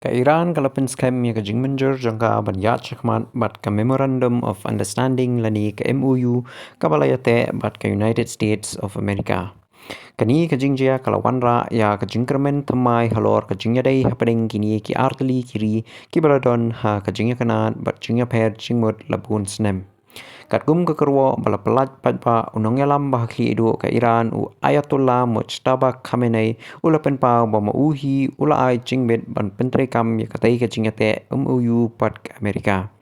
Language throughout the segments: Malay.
Ka Iran kalapan scam ya ka jingmanjur jangka banyat chakmat bat ka Memorandum of Understanding lani ka MOU kabalayate bat ka United States of America. Kani ka jingjaya kalawanra ya ka jingkramen thamai halor ka jingyadai hapadeng kini ki artali kiri ki baladon ha ka jingya kanat bat jingya per jingmut labun snem. Kat gum ke kerwo bala pelat padpa unong yalam bahki idu ke Iran u Ayatollah Mojtaba Khamenei ula penpau bama uhi ula ai jingbet ban pentre kam ya katai ke jingate MOU pat ke Amerika.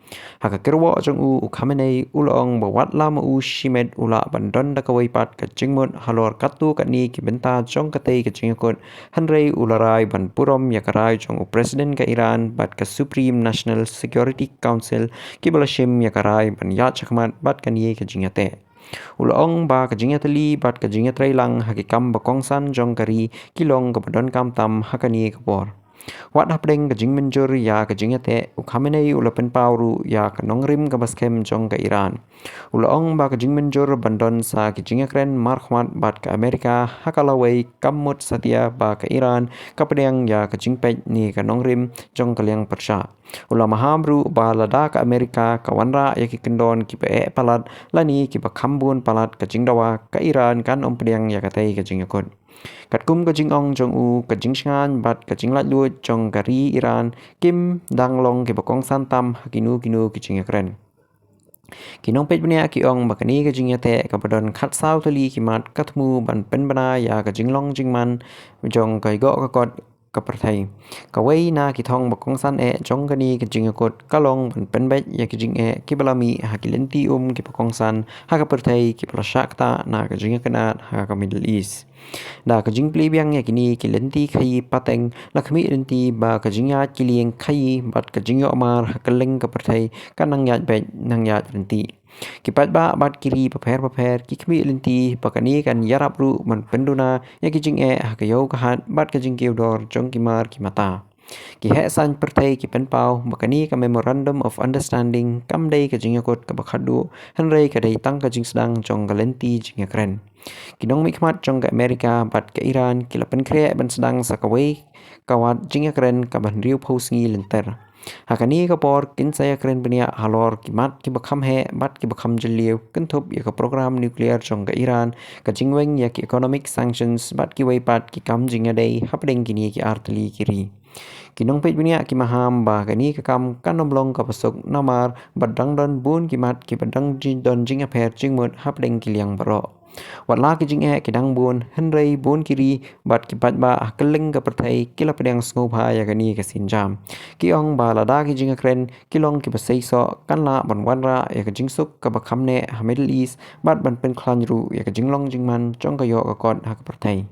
Haka kerwo jong u Khamenei ula ong bawat lama u shimet ula bandon da kawai pat ke jingmut halor katu kat ni ki benta jong katai ke jingakut hanrei ula rai ban purom ya karai jong u presiden ke Iran bat ke Supreme National Security Council ki balashim ya karai ban ya chakmat bat kan ye ke jingate. Ula ong ba ke jingatali bat ke jingatrai lang hakikam bakongsan jong kari kilong ke badon kam tam hakani ke por. Wat hapdeng ke jingmenjur ya ke jingate u Khamenei ula penpauru ya ke nongrim ke baskem jong ke Iran. Ula ong ba ke jingmenjur bandon sa ke jingakren markhmat bat ke Amerika hakalawai kamut satia ba ke Iran kapedeng ya ke jingpej ni ke nongrim jong ke liang persya. Ula mahamru ba Lada ke Amerika kawanra ya ki kendon ki pe palat lani ki bakambun palat ke Jingdawa ke Iran kan pedeng ya katai ke jingakut. Kat kum ke jingong jong u ke jingshan bat ke jinglat luit jong kari Iran kim danglong ke bakong santam hakinu kinu ke jingakren. Kinong pej bnia ki ong bakani ke jingate ke badon khat sao tali kimat katmu ban penbana ya ke jinglong jingman jong ke go ke kot kaperthai kawai na ki thong bakong san jong kani ke jingakut kalong ban penbej ya ki jing ki balami hakilenti ki bakong san hakaperthai ki prashakta na ke jingakanat ha ke Middle East. Da ka jingpli biang ya kini ki lenti khai pateng lakmi lenti ba ka jingyat ki lieng khai bat ka jingyo amar hakaleng ka perthai kanang yat bet nang yat lenti. Kipat ba bat kiri paper ki khmi lenti pakani kan yarap ru man penduna ya ki jing hakayo kahat bat ka jingkiu dor jong kimar ki mata. Ki he san perthai ki penpau bakani ka Memorandum of Understanding kam dei ka jingakut ka bakhadu hanrei ka dei tang ka jing sedang jong ka lenti jingakren. Kinong mikmat jong ke Amerika bat ke Iran kila penkre ban sedang sakawai kawat jingakren ka ban riu pausngi lenter. Hakani ka por kin saya kren benia halor kimat ki bakham he bat ki bakham jeliu kentup ya ka program nuklear jong ke Iran ka jingweng ya ki economic sanctions bat ki waipat ki kam jingadei hapdeng kini ki artali kiri. Kinong pej benia ki maham ba kani ka kam kanomlong ka pasok namar badang don bun kimat ki badang don jingaper jingmut hapdeng kiliang baro. Watla ki jing ki dang bun henrei bun kiri bat ki pat ba keleng ka perthai kila pedang sngoba ya kani ka sinjam. Ki ong ba Lada ki jing kren kilong ki basai so kan la ban wanra ya ka jingsuk ka bakhamne ha Middle East bat ban pen khlanru ya ka jinglong jingman jong ka yo ka kot ha ka perthai.